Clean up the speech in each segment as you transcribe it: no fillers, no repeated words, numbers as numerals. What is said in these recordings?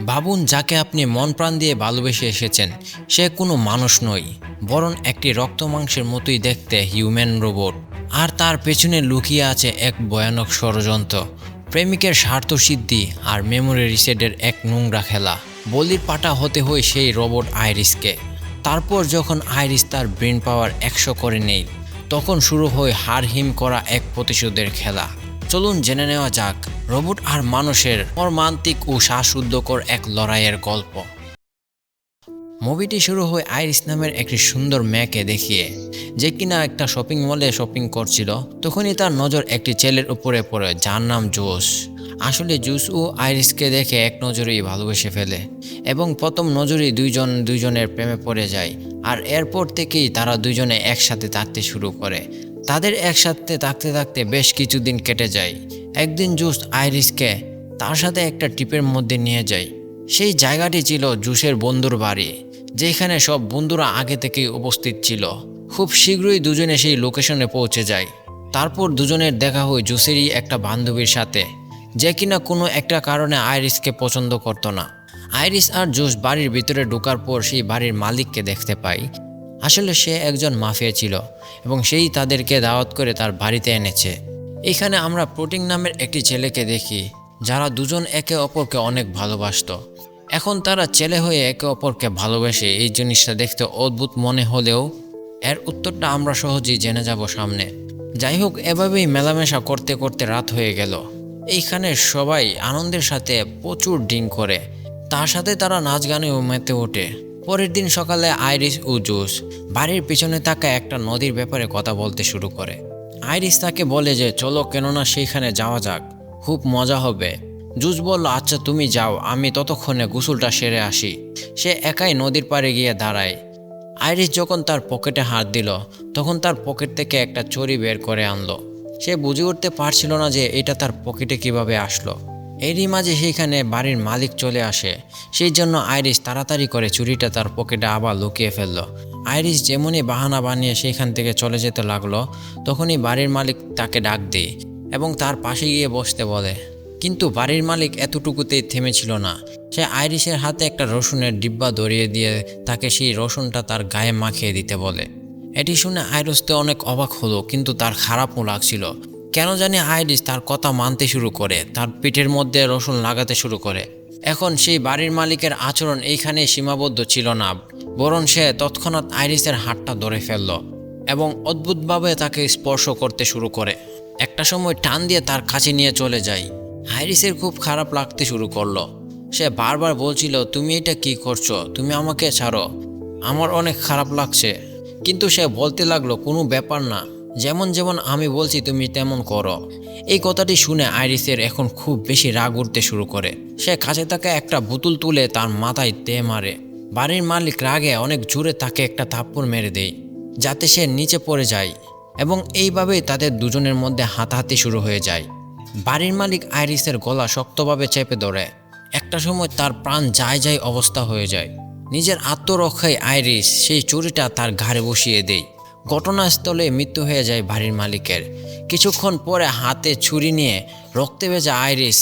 ভাবুন, যাকে আপনি মন প্রাণ দিয়ে ভালোবেসে এসেছেন, সে কোনো মানুষ নয়, বরং একটি রক্ত মাংসের মতোই দেখতে হিউম্যান রোবট। আর তার পেছনে লুকিয়ে আছে এক ভয়ানক ষড়যন্ত্র, প্রেমিকের স্বার্থসিদ্ধি আর মেমোরি রিসেটের এক নোংরা খেলা। বলির পাঠা হতে হয় সেই রোবট আইরিসকে। তারপর যখন আইরিস তার ব্রেন পাওয়ার 100 করে নেয়, তখন শুরু হয় হাড়হিম করা এক প্রতিশোধের খেলা। চলুন জেনে নেওয়া যাক রোবট আর মানুষের মর্মান্তিক ও শ্বাসরুদ্ধকর এক লড়াইয়ের গল্প। মুভিটি শুরু হয় আইরিস নামের একটি সুন্দর মেয়েকে দেখিয়ে, যে কিনা একটা শপিং মলে শপিং করছিল। তখনই তার নজর একটি ছেলের উপরে পড়ে, যার নাম জোস। আসলে জুস ও আইরিসকে দেখে এক নজরেই ভালোবেসে ফেলে এবং প্রথম নজরেই দুইজনের প্রেমে পড়ে যায়। আর এরপর থেকেই তারা দুইজনে একসাথে থাকতে শুরু করে। তাদের একসাথে থাকতে থাকতে বেশ কিছুদিন কেটে যায়। একদিন জুস আইরিসকে তার সাথে একটা ট্রিপের মধ্যে নিয়ে যায়। সেই জায়গাটি ছিল জুসের বন্ধুর বাড়ি, যেখানে সব বন্ধুরা আগে থেকেই উপস্থিত ছিল। খুব শীঘ্রই দুজনে সেই লোকেশনে পৌঁছে যায়। তারপর দুজনের দেখা হয় জুসেরই একটা বান্ধবীর সাথে, যে কিনা কোনো একটা কারণে আইরিসকে পছন্দ করতো না। আইরিস আর জুস বাড়ির ভিতরে ঢোকার পর সেই বাড়ির মালিককে দেখতে পায়। আসলে সে একজন মাফিয়া ছিল এবং সেই তাদেরকে দাওয়াত করে তার বাড়িতে এনেছে। এখানে আমরা প্রোটিন নামের একটি ছেলেকে দেখি, যারা দুজন একে অপরকে অনেক ভালোবাসতো। এখন তারা ছেলে হয়ে একে অপরকে ভালোবেসে, এই জিনিসটা দেখতে অদ্ভুত মনে হলেও এর উত্তরটা আমরা সহজেই জেনে যাব সামনে। যাই হোক, এভাবেই মেলামেশা করতে করতে রাত হয়ে গেল। এইখানে সবাই আনন্দের সাথে প্রচুর ড্রিঙ্ক করে, তার সাথে তারা নাচ গানেও মেতে ওঠে। পরের দিন সকালে আইরিস ও জুস বাড়ির পিছনে থাকা একটা নদীর ব্যাপারে কথা বলতে শুরু করে। আইরিস তাকে বলে যে চলো, কেননা সেইখানে যাওয়া যাক, খুব মজা হবে। জুস বলল, আচ্ছা তুমি যাও, আমি ততক্ষণে গোসলটা সেরে আসি। সে একাই নদীর পাড়ে গিয়ে দাঁড়ায়। আইরিস যখন তার পকেটে হাত দিল, তখন তার পকেট থেকে একটা ছড়ি বের করে আনলো। সে বুঝে উঠতে পারছিল না যে এটা তার পকেটে কিভাবে আসলো। এরই মাঝে সেইখানে বাড়ির মালিক চলে আসে। সেই জন্য আইরিস তাড়াতাড়ি করে ছুরিটা তার পকেটে আবার লুকিয়ে ফেললো। আইরিস যেমনই বাহানা বানিয়ে সেইখান থেকে চলে যেতে লাগলো, তখনই বাড়ির মালিক তাকে ডাক দেয় এবং তার পাশে গিয়ে বসতে বলে। কিন্তু বাড়ির মালিক এতটুকুতেই থেমেছিল না। সে আইরিসের হাতে একটা রসুনের ডিব্বা ধরিয়ে দিয়ে তাকে সেই রসুনটা তার গায়ে মাখিয়ে দিতে বলে। এটি শুনে আইরিস তো অনেক অবাক হলো, কিন্তু তার খারাপও লাগছিল। কেন জানি আইরিস তার কথা মানতে শুরু করে, তার পিঠের মধ্যে রসুন লাগাতে শুরু করে। এখন সেই বাড়ির মালিকের আচরণ এইখানে সীমাবদ্ধ ছিল না, বরং সে তৎক্ষণাৎ আইরিসের হাতটা ধরে ফেলল এবং অদ্ভুতভাবে তাকে স্পর্শ করতে শুরু করে। একটা সময় টান দিয়ে তার কাছে নিয়ে চলে যায়। আইরিসের খুব খারাপ লাগতে শুরু করলো। সে বারবার বলছিল, তুমি এটা কি করছো, তুমি আমাকে ছাড়ো, আমার অনেক খারাপ লাগছে। কিন্তু সে বলতে লাগলো, কোনো ব্যাপার না, যেমন যেমন আমি বলছি তুমি তেমন করো। এই কথাটি শুনে আইরিসের এখন খুব বেশি রাগ উঠতে শুরু করে। সে কাছে থাকা একটা বোতল তুলে তার মাথায় মারে। বাড়ির মালিক রাগে অনেক জোরে তাকে একটা থাপ্পড় মেরে দেয়, যাতে সে নিচে পড়ে যায় এবং এইভাবেই তাদের দুজনের মধ্যে হাতাহাতি শুরু হয়ে যায়। বাড়ির মালিক আইরিসের গলা শক্তভাবে চেপে ধরে। একটা সময় তার প্রাণ যায় যায় অবস্থা হয়ে যায়। নিজের আত্মরক্ষায় আইরিস সেই ছুরিটা তার ঘাড়ে বসিয়ে দেয়। ঘটনাস্থলে মৃত্যু হয়ে যায় বাড়ির মালিকের। কিছুক্ষণ পরে হাতে ছুরি নিয়ে রক্তে ভেজা আইরিস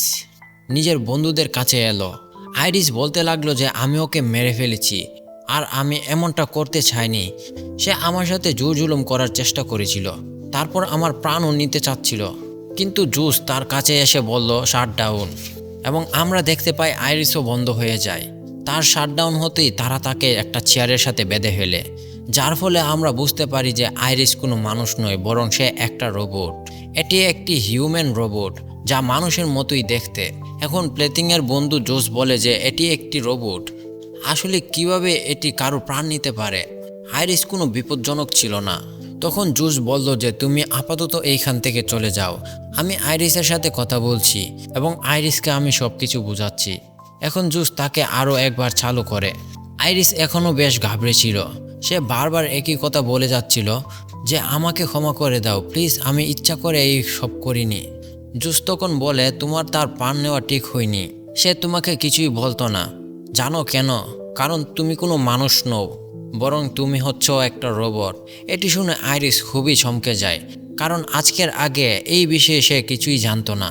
নিজের বন্ধুদের কাছে এলো। আইরিস বলতে লাগলো যে আমি ওকে মেরে ফেলেছি আর আমি এমনটা করতে চাইনি। সে আমার সাথে জোর জুলুম করার চেষ্টা করেছিল, তারপর আমার প্রাণও নিতে চাচ্ছিল। কিন্তু জুস তার কাছে এসে বলল শাটডাউন, এবং আমরা দেখতে পাই আইরিসও বন্ধ হয়ে যায়। তার শাটডাউন হতেই তারা তাকে একটা চেয়ারের সাথে বেঁধে ফেলে, যার ফলে আমরা বুঝতে পারি যে আইরিস কোনো মানুষ নয়, বরং সে একটা রোবট। এটি একটি হিউম্যান রোবট, যা মানুষের মতোই দেখতে। এখন প্লেথিংয়ের বন্ধু জোস বলে যে এটি একটি রোবট, আসলে কিভাবে এটি কারো প্রাণ নিতে পারে। আইরিস কোনো বিপজ্জনক ছিল না। তখন জুস বলল যে তুমি আপাতত এইখান থেকে চলে যাও, আমি আইরিসের সাথে কথা বলছি এবং আইরিসকে আমি সব কিছু বোঝাচ্ছি। এখন জুস তাকে আরও একবার চালু করে। আইরিস এখনও বেশ ঘাবড়ে ছিল। সে বারবার একই কথা বলে যাচ্ছিল যে আমাকে ক্ষমা করে দাও প্লিজ, আমি ইচ্ছা করে এই সব করিনি। জুস তখন বলে তোমার তার প্রাণ নেওয়া ঠিক হয়নি, সে তোমাকে কিছুই বলতো না। জানো কেন? কারণ তুমি কোনো মানুষ নও, বরং তুমি হচ্ছ একটা রোবট। এটি শুনে আইরিস খুবই চমকে যায়, কারণ আজকের আগে এই বিষয়ে সে কিছুই জানতো না।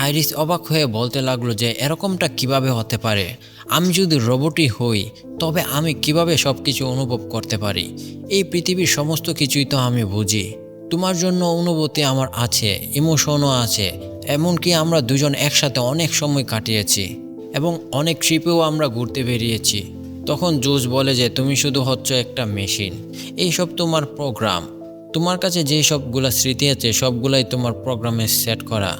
আইরিস অবাক হয়ে বলতে লাগলো যে এরকমটা কিভাবে হতে পারে। আমি যদি রোবটই হই তবে আমি কিভাবে সব কিছু অনুভব করতে পারি? এই পৃথিবীর সমস্ত কিছুই তো আমি বুঝি। তোমার জন্য অনুভূতি আমার আছে, ইমোশনও আছে, এমনকি আমরা দুজন একসাথে অনেক সময় কাটিয়েছি এবং অনেক ট্রিপেও আমরা ঘুরতে বেরিয়েছি। তখন জুস বলে যে তুমি শুধু হচ্ছ একটা মেশিন, এইসব তোমার প্রোগ্রাম। তোমার কাছে যে সবগুলা স্মৃতি আছে সবগুলাই তোমার প্রোগ্রামে সেট করা।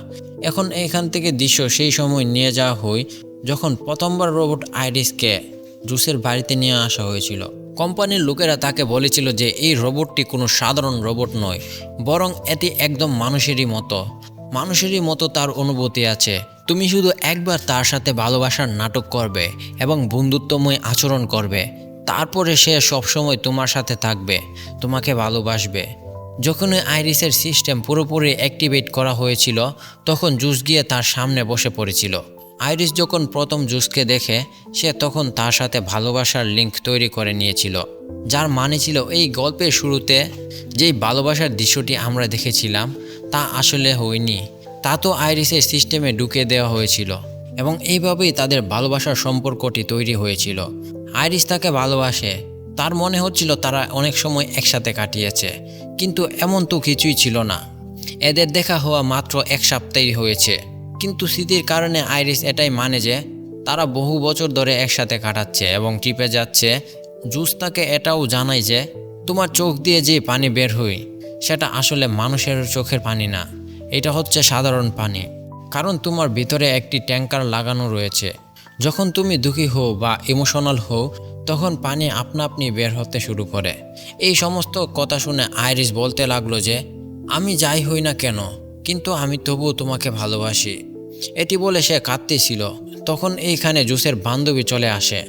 এখন এখান থেকে দৃশ্য সেই সময় নিয়ে যাওয়া হয় যখন প্রথমবার রোবট আইরিসকে জুসের বাড়িতে নিয়ে আসা হয়েছিল। কোম্পানির লোকেরা তাকে বলেছিল যে এই রোবটটি কোনো সাধারণ রোবট নয়, বরং এটি একদম মানুষেরই মতো তার অনুভূতি আছে। তুমি শুধু একবার তার সাথে ভালোবাসার নাটক করবে এবং বন্ধুত্বময় আচরণ করবে, তারপরে সে সবসময় তোমার সাথে থাকবে, তোমাকে ভালোবাসবে। যখন আইরিসের সিস্টেম পুরোপুরি অ্যাক্টিভেট করা হয়েছিল তখন জুস গিয়ে তার সামনে বসে পড়েছিল। আইরিস যখন প্রথম জুসকে দেখে সে তখন তার সাথে ভালোবাসার লিঙ্ক তৈরি করে নিয়েছিল, যার মানে ছিল এই গল্পের শুরুতে যেই ভালোবাসার দৃশ্যটি আমরা দেখেছিলাম তা আসলে হয়নি, তা তো আইরিসের সিস্টেমে ঢুকে দেওয়া হয়েছিল এবং এইভাবেই তাদের ভালোবাসার সম্পর্কটি তৈরি হয়েছিল। আইরিস তাকে ভালোবাসে, তার মনে হচ্ছিল তারা অনেক সময় একসাথে কাটিয়েছে, কিন্তু এমন তো কিছুই ছিল না। এদের দেখা হওয়া মাত্র এক সপ্তাহই হয়েছে, কিন্তু স্মৃতির কারণে আইরিস এটাই মানে যে তারা বহু বছর ধরে একসাথে কাটাচ্ছে এবং ট্রিপে যাচ্ছে। জুস তাকে এটাও জানায় যে তোমার চোখ দিয়ে যে পানি বের হয় সেটা আসলে মানুষের চোখের পানি না, এটা হচ্ছে সাধারণ পানি, কারণ তোমার ভিতরে একটি ট্যাঙ্কার লাগানো রয়েছে। যখন তুমি দুঃখী হও বা ইমোশনাল হও তখন পানি আপনা আপনি বের হতে শুরু করে। এই সমস্ত কথা শুনে আইরিস বলতে লাগলো যে আমি যাই হই না কেন, কিন্তু আমি তবুও তোমাকে ভালোবাসি। এটি বলে সে কাঁদতেছিল। তখন এইখানে জুসের বান্ধবী চলে আসে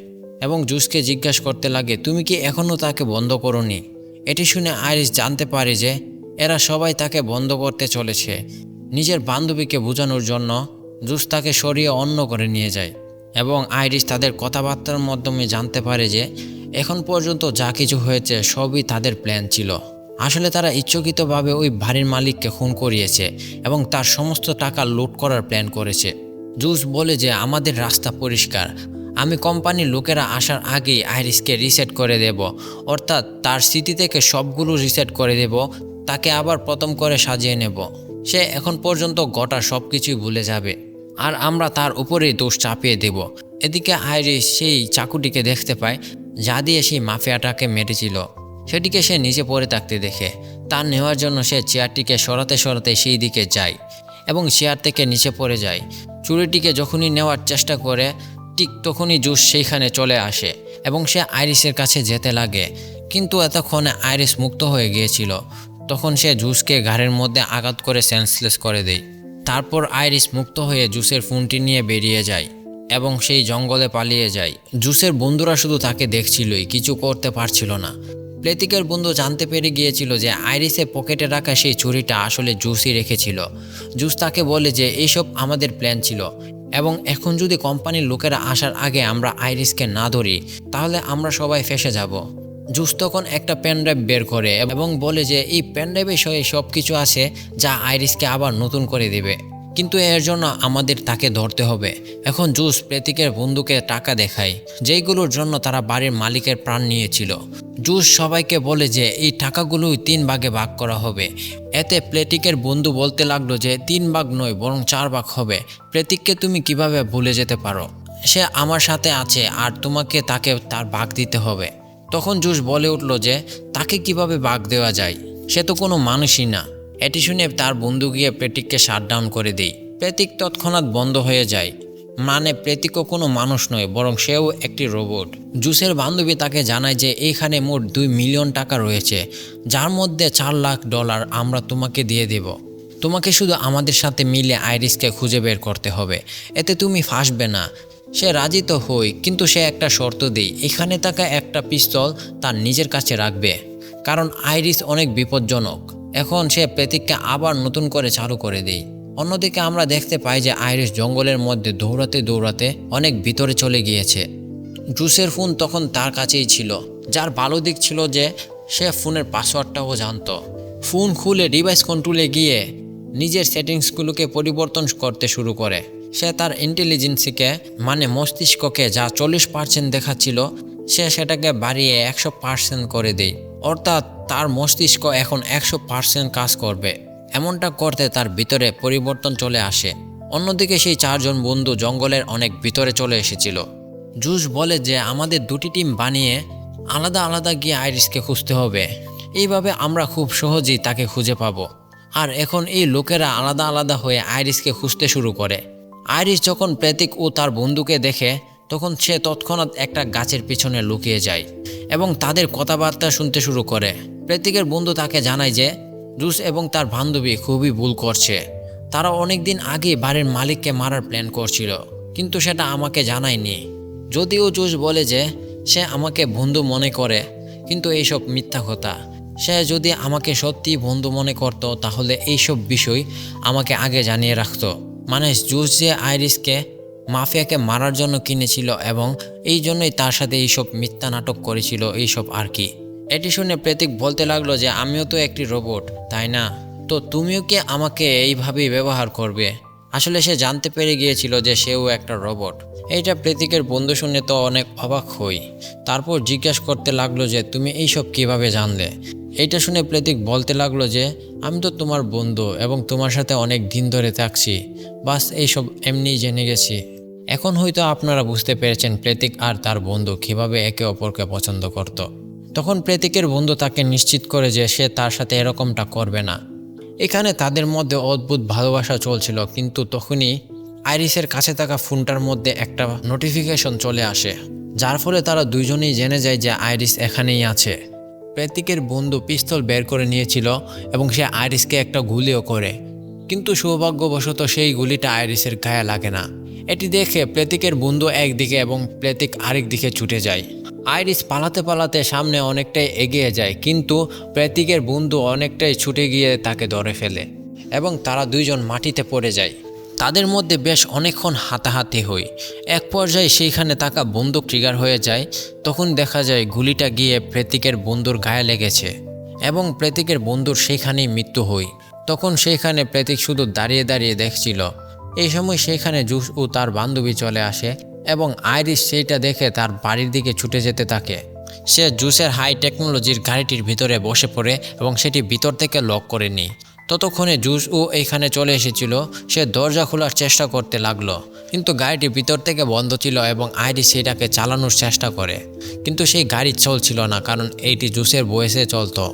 এবং জুসকে জিজ্ঞাসা করতে লাগে তুমি কি এখনও তাকে বন্ধ করোনি? এটি শুনে আইরিস জানতে পারে যে এরা সবাই তাকে বন্ধ করতে চলেছে। নিজের বান্ধবীকে বোঝানোর জন্য জুস তাকে সরিয়ে অন্য করে নিয়ে যায় এবং আইরিস তাদের কথাবার্তার মাধ্যমে জানতে পারে যে এখন পর্যন্ত যা কিছু হয়েছে সবই তাদের প্ল্যান ছিল। আসলে তারা ইচ্ছাকৃতভাবে ওই বাড়ির মালিককে খুন করিয়েছে এবং তার সমস্ত টাকা লুট করার প্ল্যান করেছে। জুস বলে যে আমাদের রাস্তা পরিষ্কার, আমি কোম্পানির লোকেরা আসার আগেই আইরিসকে রিসেট করে দেব, অর্থাৎ তার স্মৃতি থেকে সবগুলো রিসেট করে দেব, তাকে আবার প্রথম করে সাজিয়ে নেব। সে এখন পর্যন্ত গোটা সব কিছুই ভুলে যাবে আর আমরা তার উপরেই দোষ চাপিয়ে দেব। এদিকে আইরিস সেই চাকুটিকে দেখতে পায় যা দিয়ে সেই মাফিয়াটাকে মেরেছিল, সেটিকে সে নিচে পড়ে থাকতে দেখে তার নেওয়ার জন্য সে চেয়ারটিকে সরাতে সরাতে সেই দিকে যায় এবং চেয়ার থেকে নিচে পড়ে যায়। চুরিটিকে যখনই নেওয়ার চেষ্টা করে ঠিক তখনই জুস সেইখানে চলে আসে এবং সে আইরিসের কাছে যেতে লাগে, কিন্তু এতক্ষণে আইরিস মুক্ত হয়ে গিয়েছিল। তখন সে জুসকে ঘাড়ের মধ্যে আঘাত করে সেন্সলেস করে দেয়। তারপর আইরিস মুক্ত হয়ে জুসের ফোনটি নিয়ে বেরিয়ে যায় এবং সেই জঙ্গলে পালিয়ে যায়। জুসের বন্ধুরা শুধু তাকে দেখছিলই, কিছু করতে পারছিল না। প্লেতিকের বন্ধু জানতে পেরে গিয়েছিল যে আইরিসের পকেটে রাখা সেই ছুরিটা আসলে জুসই রেখেছিল। জুস তাকে বলে যে এইসব আমাদের প্ল্যান ছিল এবং এখন যদি কোম্পানির লোকেরা আসার আগে আমরা আইরিসকে না ধরি তাহলে আমরা সবাই ফেঁসে যাব। জুস তখন একটা পেনড্রাইভ বের করে এবং বলে যে এই পেনড্রাইভে সব কিছু আছে যা আইরিসকে আবার নতুন করে দেবে, কিন্তু এর জন্য আমাদের তাকে ধরতে হবে। এখন জুস প্লেতিকের বন্ধুকে টাকা দেখায় যেইগুলোর জন্য তারা বাড়ির মালিকের প্রাণ নিয়েছিল। জুস সবাইকে বলে যে এই টাকাগুলোই 3 ভাগে ভাগ করা হবে। এতে প্লেতিকের বন্ধু বলতে লাগলো যে 3 ভাগ নয় বরং 4 ভাগ হবে। প্লেতিককে তুমি কিভাবে ভুলে যেতে পারো? সে আমার সাথে আছে আর তোমাকে তাকে তার ভাগ দিতে হবে। তখন জুস বলে উঠল যে তাকে কিভাবে ভাগ দেওয়া যায়, সে তো কোনো মানুষই না। এটি শুনে তার বন্ধু গিয়ে প্লেতিককে শাটডাউন করে দেয়। প্লেতিক তৎক্ষণাৎ বন্ধ হয়ে যায়, মানে প্লেতিকও কোনো মানুষ নয় বরং সেও একটি রোবট। জুসের বান্ধবী তাকে জানায় যে এইখানে মোট 2 মিলিয়ন টাকা রয়েছে, যার মধ্যে $4 লাখ আমরা তোমাকে দিয়ে দেব। তোমাকে শুধু আমাদের সাথে মিলে আইরিসকে খুঁজে বের করতে হবে, এতে তুমি ফাঁসবে না। সে রাজি তো হই, কিন্তু সে একটা শর্ত দেয়, এখানে থাকা একটা পিস্তল তার নিজের কাছে রাখবে, কারণ আইরিস অনেক বিপজ্জনক। এখন সে প্লেতিককে আবার নতুন করে চালু করে দেয়। অন্যদিকে আমরা দেখতে পাই যে আইরিস জঙ্গলের মধ্যে দৌড়াতে দৌড়াতে অনেক ভিতরে চলে গিয়েছে। জুসের ফোন তখন তার কাছেই ছিল, যার ভালো দিক ছিল যে সে ফোনের পাসওয়ার্ডটাও জানতো। ফোন খুলে ডিভাইস কন্ট্রোলে গিয়ে নিজের সেটিংসগুলোকে পরিবর্তন করতে শুরু করে। সে তার ইন্টেলিজেন্সকে মানে মস্তিষ্ককে যা 40% দেখাচ্ছিল সে সেটাকে বাড়িয়ে 100% করে দেয়। অর্থাৎ তার মস্তিষ্ক এখন 100% কাজ করবে। এমনটা করতে তার ভিতরে পরিবর্তন চলে আসে। অন্যদিকে সেই 4 জন বন্ধু জঙ্গলের অনেক ভিতরে চলে এসেছিল। জুস বলে যে আমাদের দুটি টিম বানিয়ে আলাদা আলাদা গিয়ে আইরিসকে খুঁজতে হবে। এইভাবে আমরা খুব সহজেই তাকে খুঁজে পাবো। আর এখন এই লোকেরা আলাদা আলাদা হয়ে আইরিসকে খুঁজতে শুরু করে। আইরিস যখন প্রতীক ও তার বন্ধুকে দেখে তখন সে তৎক্ষণাৎ একটা গাছের পিছনে লুকিয়ে যায় এবং তাদের কথাবার্তা শুনতে শুরু করে। প্রতীকের বন্ধু তাকে জানায় যে জুস এবং তার বান্ধবী খুবই ভুল করছে। তারা অনেকদিন আগে বাড়ির মালিককে মারার প্ল্যান করছিল, কিন্তু সেটা আমাকে জানায়নি। যদিও জুস বলে যে সে আমাকে বন্ধু মনে করে, কিন্তু এইসব মিথ্যা কথা। সে যদি আমাকে সত্যি বন্ধু মনে করত তাহলে এইসব বিষয় আমাকে আগে জানিয়ে রাখতো। মানে জুস যে আইরিসকে মাফিয়াকে মারার জন্য কিনেছিল এবং এই জন্যই তার সাথে এইসব মিথ্যা নাটক করেছিল এইসব আর কি। এটি শুনে প্রতীক বলতে লাগলো যে আমিও তো একটি রোবট, তাই না? তো তুমিও কি আমাকে এইভাবেই ব্যবহার করবে? আসলে সে জানতে পেরে গিয়েছিল যে সেও একটা রোবট। এইটা প্রতীকের বন্ধু শুনে তো অনেক অবাক হই। তারপর জিজ্ঞাসা করতে লাগলো যে তুমি এইসব কিভাবে জানলে? এইটা শুনে প্রতীক বলতে লাগলো যে আমি তো তোমার বন্ধু এবং তোমার সাথে অনেক দিন ধরে থাকছি, বাস এইসব এমনিই জেনে গেছি। এখন হয়তো আপনারা বুঝতে পেরেছেন প্রতীক আর তার বন্ধু কিভাবে একে অপরকে পছন্দ করত। তখন প্রতীকের বন্ধু তাকে নিশ্চিত করে যে সে তার সাথে এরকমটা করবে না। এখানে তাদের মধ্যে অদ্ভুত ভালোবাসা চলছিল, কিন্তু তখনই আইরিসের কাছে থাকা ফোনটার মধ্যে একটা নোটিফিকেশন চলে আসে, যার ফলে তারা দুইজনেই জেনে যায় যে আইরিস এখানেই আছে। প্রতীকের বন্ধু পিস্তল বের করে নিয়েছিল এবং সে আইরিসকে একটা গুলিও করে, কিন্তু সৌভাগ্যবশত সেই গুলিটা আইরিসের গায়ে লাগে না। এটি দেখে প্রতীকের বন্ধু একদিকে এবং প্রতীক আরেক দিকে ছুটে যায়। আইরিস পালাতে পালাতে সামনে অনেকটাই এগিয়ে যায়, কিন্তু প্রতীকের বন্ধু অনেকটাই ছুটে গিয়ে তাকে ধরে ফেলে এবং তারা দুইজন মাটিতে পড়ে যায়। তাদের মধ্যে বেশ অনেকক্ষণ হাতাহাতি হয়। এক পর্যায়ে সেইখানে থাকা বন্দুক ট্রিগার হয়ে যায়। তখন দেখা যায় গুলিটা গিয়ে প্রতীকের বন্ধুর গায়ে লেগেছে এবং প্রতীকের বন্ধুর সেইখানেই মৃত্যু হয়। তখন সেইখানে প্রতীক শুধু দাঁড়িয়ে দাঁড়িয়ে দেখছিল। এই সময় সেইখানে জুস ও তার বান্ধবী চলে আসে এবং আইরিস সেইটা দেখে তার বাড়ির দিকে ছুটে যেতে থাকে। সে জুসের হাই টেকনোলজির গাড়িটির ভিতরে বসে পড়ে এবং সেটি ভিতর থেকে লক করে নেয়। ততক্ষণে জুস ও এইখানে চলে এসেছিল। সে দরজা খোলার চেষ্টা করতে লাগলো, কিন্তু গাড়িটি ভিতর থেকে বন্ধ ছিল এবং আইরিস সেটাকে চালানোর চেষ্টা করে, কিন্তু সেই গাড়ি চলছিল না, কারণ এইটি জুসের বয়সে চলতো।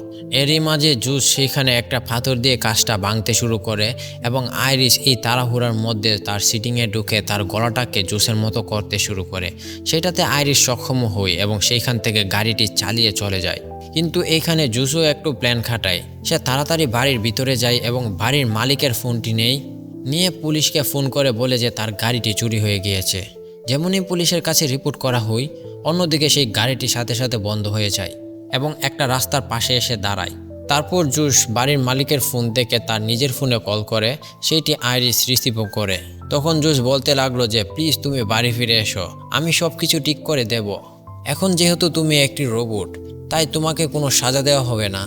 এরই মাঝে জুস সেখানে একটা পাথর দিয়ে কাজটা ভাঙতে শুরু করে এবং আইরিস এই তাড়াহুড়ার মধ্যে তার সিটিংয়ে ঢুকে তার গলাটাকে জুসের মতো করতে শুরু করে। সেটাতে আইরিস সক্ষম হয় এবং সেইখান থেকে গাড়িটি চালিয়ে চলে যায়। কিন্তু এইখানে জুসও একটু প্ল্যান খাটায়। সে তাড়াতাড়ি বাড়ির ভিতরে যায় এবং বাড়ির মালিকের ফোনটি নিয়ে পুলিশকে ফোন করে বলে যে তার গাড়িটি চুরি হয়ে গিয়েছে। যেমনই পুলিশের কাছে রিপোর্ট করা হয়, অন্যদিকে সেই গাড়িটি সাথে সাথে বন্ধ হয়ে যায় এবং একটা রাস্তার পাশে এসে দাঁড়ায়। তারপর জুস বাড়ির মালিকের ফোন থেকে তার নিজের ফোনে কল করে, সেইটি আইরিস রিসিভ করে। তখন জুস বলতে লাগলো যে প্লিজ তুমি বাড়ি ফিরে এসো, আমি সব কিছু ঠিক করে দেব। এখন যেহেতু তুমি একটি রোবট, তাই তোমাকে কোনো সাজা দেওয়া হবে না।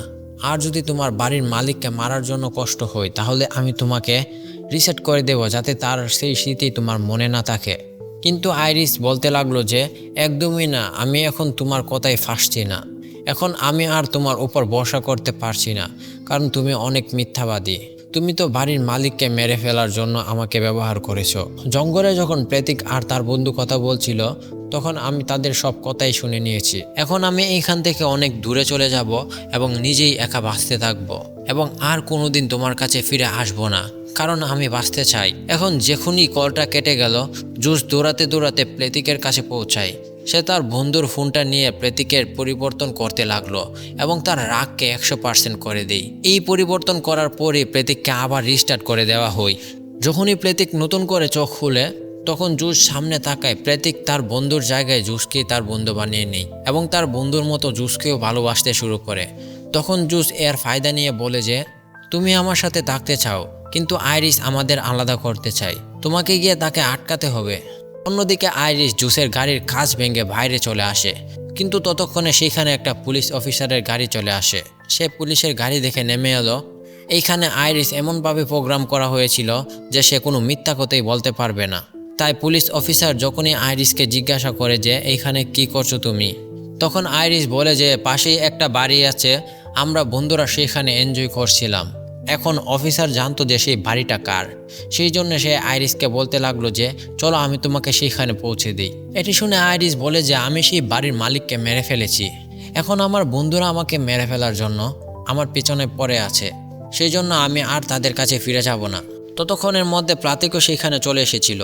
আর যদি তোমার বাড়ির মালিককে মারার জন্য কষ্ট হয় তাহলে আমি তোমাকে রিসেট করে দেব, যাতে তার সেই স্মৃতি তোমার মনে না থাকে। কিন্তু আইরিস বলতে লাগলো যে একদমই না, আমি এখন তোমার কথায় ফাঁসছি না। এখন আমি আর তোমার উপর ভরসা করতে পারছি না, কারণ তুমি অনেক মিথ্যাবাদী। তুমি তো বাড়ির মালিককে মেরে ফেলার জন্য আমাকে ব্যবহার করেছো। জঙ্গলে যখন প্রতীক আর তার বন্ধু কথা বলছিল তখন আমি তাদের সব কথাই শুনে নিয়েছি। এখন আমি এইখান থেকে অনেক দূরে চলে যাব এবং নিজেই একা বাঁচতে থাকবো এবং আর কোনোদিন তোমার কাছে ফিরে আসবো না, কারণ আমি বাঁচতে চাই। এখন যখনই কলটা কেটে গেল, জুস দৌড়াতে দৌড়াতে প্রতীকের কাছে পৌঁছায়। সে তার বন্ধুর ফোনটা নিয়ে প্রতীকের পরিবর্তন করতে লাগলো এবং তার রাগকে 100% করে দেয়। এই পরিবর্তন করার পরে প্রতীককে আবার রিস্টার্ট করে দেওয়া হয়। যখনই প্রতীক নতুন করে চোখ খুলে তখন জুস সামনে তাকায়। প্রতীক তার বন্ধুর জায়গায় জুসকেই তার বন্ধু বানিয়ে নেয় এবং তার বন্ধুর মতো জুসকেও ভালোবাসতে শুরু করে। তখন জুস এর ফায়দা নিয়ে বলে যে তুমি আমার সাথে থাকতে চাও, কিন্তু আইরিস আমাদের আলাদা করতে চায়, তোমাকে গিয়ে তাকে আটকাতে হবে। অন্যদিকে আইরিস জুসের গাড়ির কাঁচ ভেঙে বাইরে চলে আসে, কিন্তু ততক্ষণে সেখানে একটা পুলিশ অফিসারের গাড়ি চলে আসে। সে পুলিশের গাড়ি দেখে নেমে এলো এইখানে আইরিস এমনভাবে প্রোগ্রাম করা হয়েছিল যে সে কোনো মিথ্যা কথাই বলতে পারবে না। তাই পুলিশ অফিসার যখনই আইরিসকে জিজ্ঞাসা করে যে এইখানে কি করছো তুমি, তখন আইরিস বলে যে পাশেই একটা বাড়ি আছে, আমরা বন্ধুরা সেখানে এনজয় করছিলাম। এখন অফিসার জানতো যে সেই বাড়িটা কার, সেই জন্য সে আইরিসকে বলতে লাগলো যে চলো আমি তোমাকে সেইখানে পৌঁছে দিই। এটি শুনে আইরিস বলে যে আমি সেই বাড়ির মালিককে মেরে ফেলেছি, এখন আমার বন্ধুরা আমাকে মেরে ফেলার জন্য আমার পেছনে পড়ে আছে, সেই জন্য আমি আর তাদের কাছে ফিরে যাব না। ততক্ষণের মধ্যে প্রাতিকও সেখানে চলে এসেছিল।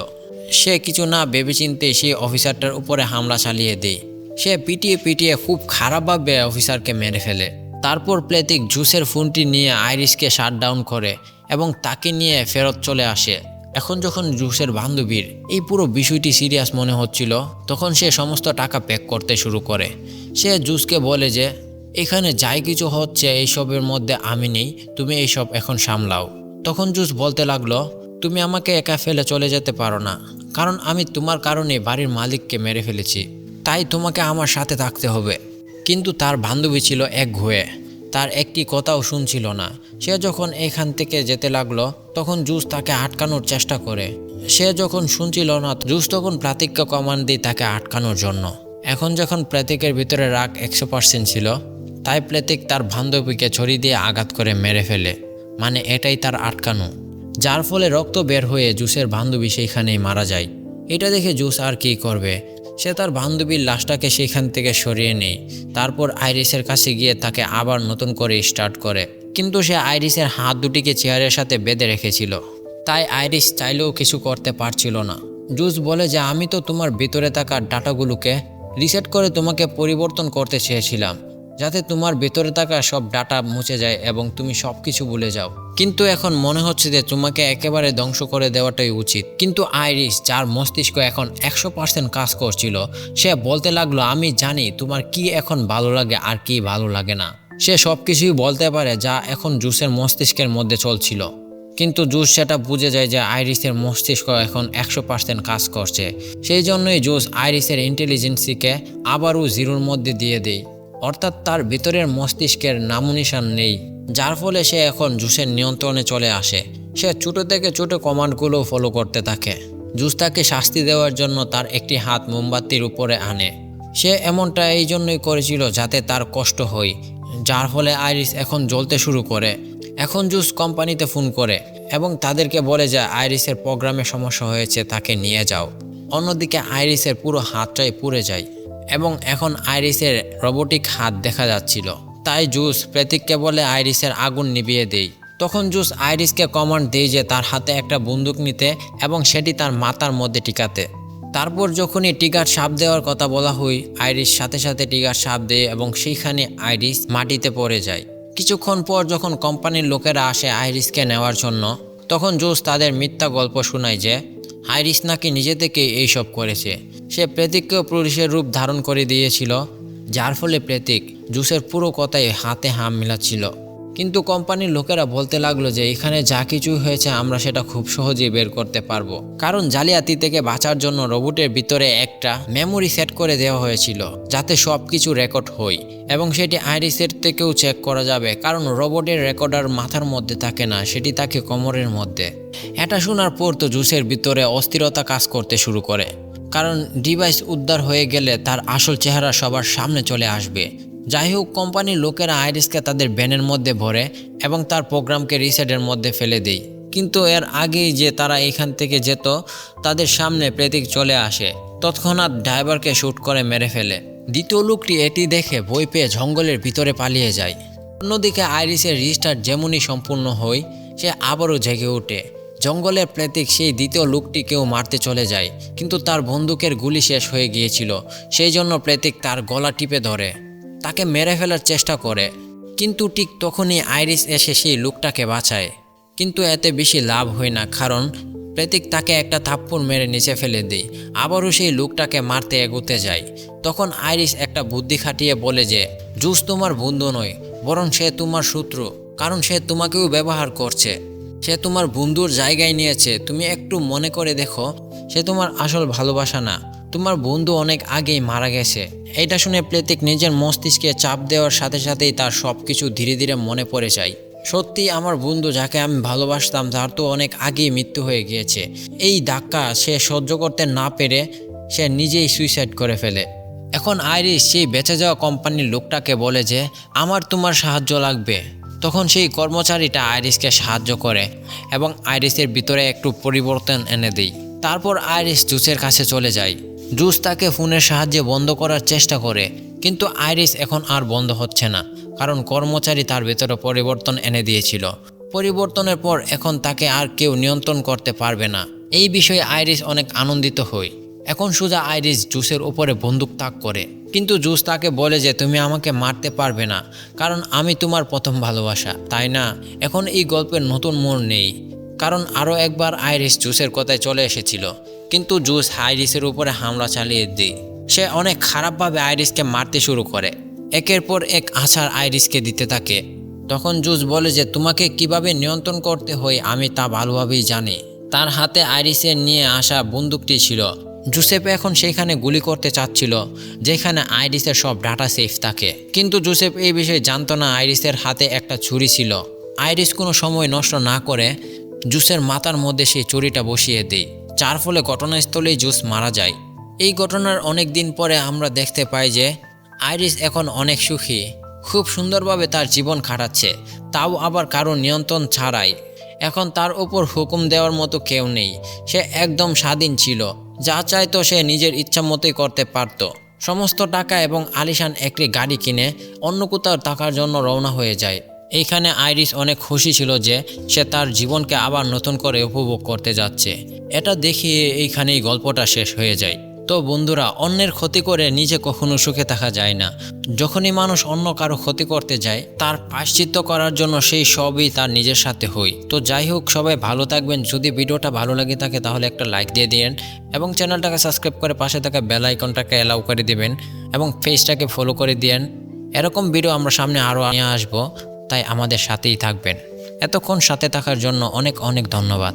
সে কিছু না ভেবেচিন্তে সেই অফিসারটার উপরে হামলা চালিয়ে দেয়। সে পিটিয়ে পিটিয়ে খুব খারাপভাবে অফিসারকে মেরে ফেলে। তারপর প্লেতিক জুসের ফোনটি নিয়ে আইরিসকে শাটডাউন করে এবং তাকে নিয়ে ফেরত চলে আসে। এখন যখন জুসের বান্ধবীর এই পুরো বিষয়টি সিরিয়াস মনে হচ্ছিল, তখন সে সমস্ত টাকা প্যাক করতে শুরু করে। সে জুসকে বলে যে এখানে যাই কিছু হচ্ছে এইসবের মধ্যে আমি নেই, তুমি এইসব এখন সামলাও। তখন জুস বলতে লাগলো তুমি আমাকে একা ফেলে চলে যেতে পারো না, কারণ আমি তোমার কারণে বাড়ির মালিককে মেরে ফেলেছি, তাই তোমাকে আমার সাথে থাকতে হবে। কিন্তু তার বান্ধবী ছিল একগুঁয়ে, তার একটি কথাও শুনছিল না। সে যখন এখান থেকে যেতে লাগলো তখন জুস তাকে আটকানোর চেষ্টা করে। সে যখন শুনছিল না, জুস তখন প্রাতিককে কমান্ড দিয়ে তাকে আটকানোর জন্য। এখন যখন প্রাতিকের ভিতরে রাগ 100% ছিল, তাই প্রাতিক তার বান্ধবীকে ছড়ি দিয়ে আঘাত করে মেরে ফেলে, মানে এটাই তার আটকানো, যার ফলে রক্ত বের হয়ে জুসের বান্ধবী সেইখানেই মারা যায়। এটা দেখে জুস আর কি করবে, সে তার বান্ধবীর লাশটাকে সেখান থেকে সরিয়ে নেয়। তারপর আইরিসের কাছে গিয়ে তাকে আবার নতুন করে স্টার্ট করে, কিন্তু সে আইরিসের হাত দুটিকে চেয়ারের সাথে বেঁধে রেখেছিল, তাই আইরিস চাইলেও কিছু করতে পারছিল না। জুস বলে যে আমি তো তোমার ভিতরে থাকা ডাটাগুলোকে রিসেট করে তোমাকে পরিবর্তন করতে চেয়েছিলাম, যাতে তোমার ভেতরে থাকা সব ডাটা মুছে যায় এবং তুমি সব কিছু ভুলে যাও, কিন্তু এখন মনে হচ্ছে যে তোমাকে একেবারে ধ্বংস করে দেওয়াটাই উচিত। কিন্তু আইরিস, যার মস্তিষ্ক এখন 100% কাজ করছিল, সে বলতে লাগলো আমি জানি তোমার কি এখন ভালো লাগে আর কি ভালো লাগে না। সে সব কিছুই বলতে পারে যা এখন জুসের মস্তিষ্কের মধ্যে চলছিল। কিন্তু জুস সেটা বুঝে যায় যে আইরিসের মস্তিষ্ক এখন 100% কাজ করছে, সেই জন্যই জুস আইরিসের ইন্টেলিজেন্সিকে আবারও জিরোর মধ্যে দিয়ে দেয়, অর্থাৎ তার ভিতরের মস্তিষ্কের নামনিশান নেই, যার ফলে সে এখন জুসের নিয়ন্ত্রণে চলে আসে। সে ছোট থেকে ছোট কমান্ডগুলো ফলো করতে থাকে। জুস তাকে শাস্তি দেওয়ার জন্য তার একটি হাত মোমবাতির উপরে আনে। সে এমনটা এই জন্যই করেছিল যাতে তার কষ্ট হয়, যার ফলে আইরিস এখন জ্বলতে শুরু করে। এখন জুস কোম্পানিতে ফোন করে এবং তাদেরকে বলে যে আইরিসের প্রোগ্রামে সমস্যা হয়েছে, তাকে নিয়ে যাও। অন্যদিকে আইরিসের পুরো হাতটাই পুড়ে যায় এবং এখন আইরিসের রোবোটিক হাত দেখা যাচ্ছিল। তাই জুস প্রেতিককে বলে আইরিসের আগুন নিভিয়ে দেয়। তখন জুস আইরিসকে কমান্ড দেয় যে তার হাতে একটা বন্দুক নিতে এবং সেটি তার মাথার মধ্যে টিকাতে। তারপর যখনই টিকার সাপ দেওয়ার কথা বলা হয়, আইরিস সাথে সাথে টিকার সাপ দেয় এবং সেইখানে আইরিস মাটিতে পড়ে যায়। কিছুক্ষণ পর যখন কোম্পানির লোকেরা আসে আইরিসকে নেওয়ার জন্য, তখন জুস তাদের মিথ্যা গল্প শোনায় যে আইরিস নাকি নিজে থেকেই এইসব করেছে। সে প্রেতিককেও পুলিশের রূপ ধারণ করে দিয়েছিল, যার ফলে প্রেতিক জুসের পুরো কথাই হাতে হাম মিলাচ্ছিল। কিন্তু কোম্পানির লোকেরা বলতে লাগলো যে এখানে যা কিছু হয়েছে আমরা সেটা খুব সহজেই বের করতে পারবো, কারণ জালিয়াতি থেকে বাঁচার জন্য রোবটের ভিতরে একটা মেমোরি সেট করে দেওয়া হয়েছিল যাতে সব কিছু রেকর্ড হয় এবং সেটি আইরিসের থেকেও চেক করা যাবে, কারণ রোবটের রেকর্ডার মাথার মধ্যে থাকে না, সেটি থাকে কোমরের মধ্যে। এটা শোনার পর তো জুসের ভিতরে অস্থিরতা কাজ করতে শুরু করে, কারণ ডিভাইস উদ্ধার হয়ে গেলে তার আসল চেহারা সবার সামনে চলে আসবে। যাই হোক, কোম্পানির লোকেরা আইরিসকে তাদের ভ্যানের মধ্যে ভরে এবং তার প্রোগ্রামকে রিসেটের মধ্যে ফেলে দেয়। কিন্তু এর আগেই যে তারা এখান থেকে যেত, তাদের সামনে প্রেতিক চলে আসে, তৎক্ষণাৎ ড্রাইভারকে শ্যুট করে মেরে ফেলে। দ্বিতীয় লোকটি এটি দেখে ভয় পেয়ে জঙ্গলের ভিতরে পালিয়ে যায়। অন্যদিকে আইরিসের রিস্টার্ট যেমনই সম্পূর্ণ হয়, সে আবারও জেগে ওঠে। জঙ্গলের প্রেতিক সেই দ্বিতীয় লোকটিকেও মারতে চলে যায়, কিন্তু তার বন্দুকের গুলি শেষ হয়ে গিয়েছিল, সেই জন্য প্রেতিক তার গলা টিপে ধরে তাকে মেরে ফেলার চেষ্টা করে। কিন্তু ঠিক তখনই আইরিস এসে সেই লোকটাকে বাঁচায়, কিন্তু এতে বেশি লাভ হয় না, কারণ প্রেতিক তাকে একটা থাপ্পড় মেরে নিচে ফেলে দেয়। আবারও সেই লোকটাকে মারতে এগোতে যায়। তখন আইরিস একটা বুদ্ধি খাটিয়ে বলে যে জুস তোমার বন্ধু নয়, বরং সে তোমার শত্রু, কারণ সে তোমাকেও ব্যবহার করছে। সে তোমার বন্ধুর জায়গায় নিয়েছে, তুমি একটু মনে করে দেখো, সে তোমার আসল ভালোবাসা না, তোমার বন্ধু অনেক আগেই মারা গেছে। এটা শুনে প্রেতিক নিজের মস্তিষ্কে চাপ দেওয়ার সাথে সাথেই তার সব কিছু ধীরে ধীরে মনে পড়ে যায়। সত্যি আমার বন্ধু যাকে আমি ভালোবাসতাম তার তো অনেক আগেই মৃত্যু হয়ে গিয়েছে। এই ধাক্কা সে সহ্য করতে না পেরে সে নিজেই সুইসাইড করে ফেলে। এখন আইরিস সেই বেঁচে যাওয়া কোম্পানির লোকটাকে বলে যে আমার তোমার সাহায্য লাগবে। তখন সেই কর্মচারীটা আইরিসকে সাহায্য করে এবং আইরিসের ভিতরে একটু পরিবর্তন এনে দেয়। তারপর আইরিস জুসের কাছে চলে যায়। জুস তাকে ফোনের সাহায্যে বন্ধ করার চেষ্টা করে, কিন্তু আইরিস এখন আর বন্ধ হচ্ছে না, কারণ কর্মচারী তার ভেতরে পরিবর্তন এনে দিয়েছিল। পরিবর্তনের পর এখন তাকে আর কেউ নিয়ন্ত্রণ করতে পারবে না। এই বিষয়ে আইরিস অনেক আনন্দিত হয়। এখন সোজা আইরিস জুসের উপরে বন্দুক তাক করে, কিন্তু জুস তাকে বলে যে তুমি আমাকে মারতে পারবে না, কারণ আমি তোমার প্রথম ভালোবাসা, তাই না? এখন এই গল্পের নতুন মোড় নেই, কারণ আরও একবার আইরিস জুসের কথায় চলে এসেছিল, কিন্তু জুস আইরিসের উপরে হামলা চালিয়ে দেয়। সে অনেক খারাপভাবে আইরিসকে মারতে শুরু করে, একের পর এক আছাড় আইরিসকে দিতে থাকে। তখন জুস বলে যে তোমাকে কিভাবে নিয়ন্ত্রণ করতে হয় আমি তা ভালোভাবেই জানি। তার হাতে আইরিসের নিয়ে আসা বন্দুকটি ছিল। জোসেফ এখন সেখানে গুলি করতে চাচ্ছিল যেখানে আইরিসের সব ডাটা সেফ থাকে, কিন্তু জোসেফ এই বিষয়ে জানতো না আইরিসের হাতে একটা ছুরি ছিল। আইরিস কোনো সময় নষ্ট না করে জুসের মাথার মধ্যে সেই ছুরিটা বসিয়ে দেয়, যার ফলে ঘটনাস্থলেই জুস মারা যায়। এই ঘটনার অনেক দিন পরে আমরা দেখতে পাই যে আইরিস এখন অনেক সুখী, খুব সুন্দরভাবে তার জীবন কাটাচ্ছে, তাও আবার কারো নিয়ন্ত্রণ ছাড়াই। এখন তার উপর হুকুম দেওয়ার মতো কেউ নেই, সে একদম স্বাধীন ছিল, যা চাইতো সে নিজের ইচ্ছা মতোই করতে পারত। সমস্ত টাকা এবং আলিশান একটি গাড়ি কিনে অন্য কোথাও থাকার জন্য রওনা হয়ে যায়। এইখানে আইরিস অনেক খুশি ছিল যে সে তার জীবনকে আবার নতুন করে উপভোগ করতে যাচ্ছে। এটা দেখিয়ে এইখানেই গল্পটা শেষ হয়ে যায়। তো বন্ধুরা, অন্যের ক্ষতি করে নিজে কখনো সুখে থাকা যায় না। যখনই মানুষ অন্য কারো ক্ষতি করতে যায় তার প্রায়শ্চিত্ত করার জন্য সেই সবই তার নিজের সাথে হয়। তো যাই হোক, সবাই ভালো থাকবেন। যদি ভিডিওটা ভালো লাগে থাকে তাহলে একটা লাইক দিয়ে দিন এবং চ্যানেলটাকে সাবস্ক্রাইব করে পাশে থাকা বেল আইকনটাকে অ্যালাউ করে দিবেন এবং পেজটাকে ফলো করে দিন। এরকম ভিডিও আমরা সামনে আরও নিয়ে আসবো, তাই আমাদের সাথেই থাকবেন। এতক্ষণ সাথে থাকার জন্য অনেক অনেক ধন্যবাদ।